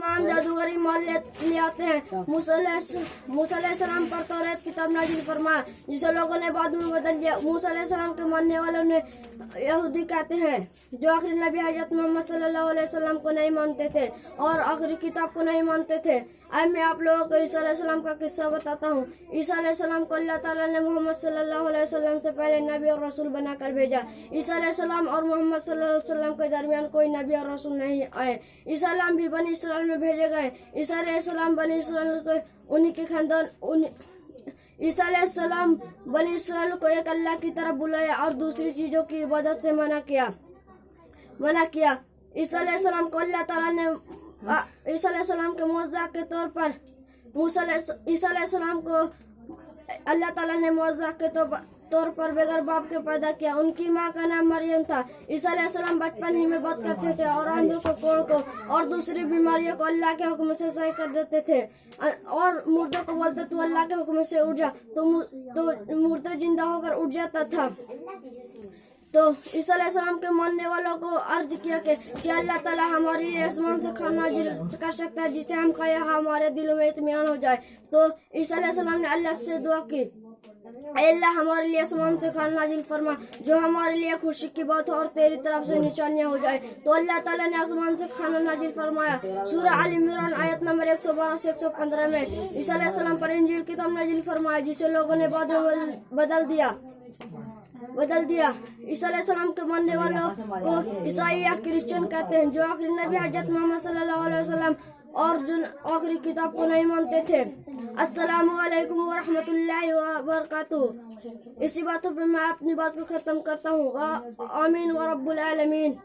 तमाम जादूगरी मान ले आते हैं। मूसा अलैहिस्सलाम पर तौरात किताब नाजिल फरमाया जिसे लोगों ने बाद में बदल दिया। मूसा अलैहिस्सलाम के मानने वालों ने यहूदी कहते हैं जो आखिरी नबी हज़रत मोहम्मद सल्लल्लाहु अलैहि वसल्लम को नहीं मानते थे और आखिरी किताब को नहीं मानते थे। अब मैं आप लोगों को ईसा अलैहिस्सलाम का किस्सा बताता हूँ। ईसा अलैहिस्सलाम को अल्लाह ताला ने मोहम्मद सल्लल्लाहु अलैहि वसल्लम से पहले नबी और रसूल बनाकर भेजा। ईसा अलैहिस्सलाम और मोहम्मद सल्लल्लाहु अलैहि वसल्लम के दरमियान कोई नबी और रसूल नहीं आए। ईसा अलैहिस्सलाम भी बनी इसराइल में भेजे गए। ईसा अलैहिस्सलाम बनी इसराइल को उन्हीं के खानदान ईसा अलैहिस्सलाम बनी इसराइल को एक अल्लाह की तरफ बुलाया और दूसरी चीज़ों की इबादत से मना किया। ईसा अलैहिस्सलाम को अल्लाह ताला ने ईसा अलैहिस्सलाम के मौजज़ा के तौर पर ईसा अलैहिस्सलाम को अल्लाह ताला ने मौजज़ा के तौर पर बगैर बाप के पैदा किया। उनकी माँ का नाम मरियम था। ईसा अलैहिस्सलाम बचपन ही में बात करते थे और अंधों को कोढ़ को और दूसरी बीमारियों को अल्लाह के हुक्म से सही कर देते थे और मुर्दों को बोलते तू अल्लाह के हुक्म से उठ जा तो मुर्दा जिंदा होकर उठ जाता था। तो ईसा अलैहिस्सलाम के मानने वालों को अर्ज किया कि अल्लाह ताला हमारे लिए आसमान से खाना कर सकता है जिसे हम खाए हमारे दिलों में इत्मीनान हो जाए। तो ईसा अलैहिस्सलाम ने अल्लाह से दुआ की, अल्लाह हमारे लिए आसमान से खाना नाजिल फरमा जो हमारे लिए खुशी की बात हो और तेरी तरफ से निशानियां हो जाए। तो अल्लाह ताला ने आसमान से खाना नाजिल फरमाया। सूरह आल इमरान आयत नंबर 112 से 115 में ईसा अलैहिस्सलाम पर इंजील किताब नाजिल फरमाया जिसे लोगों ने बाद में बदल दिया। ईसा अलैहिस्सलाम के मानने वालों को ईसाई या क्रिश्चियन कहते हैं जो आखिरी नबी हज़रत मोहम्मद सल्लल्लाहु अलैहि वसल्लम और जो आखिरी किताब को नहीं मानते थे। अस्सलामु अलैकुम व रहमतुल्लाहि व बरकातुहू। इसी बातों पे मैं अपनी बात को खत्म करता हूँ। आमीन व रब्बुल आलमीन।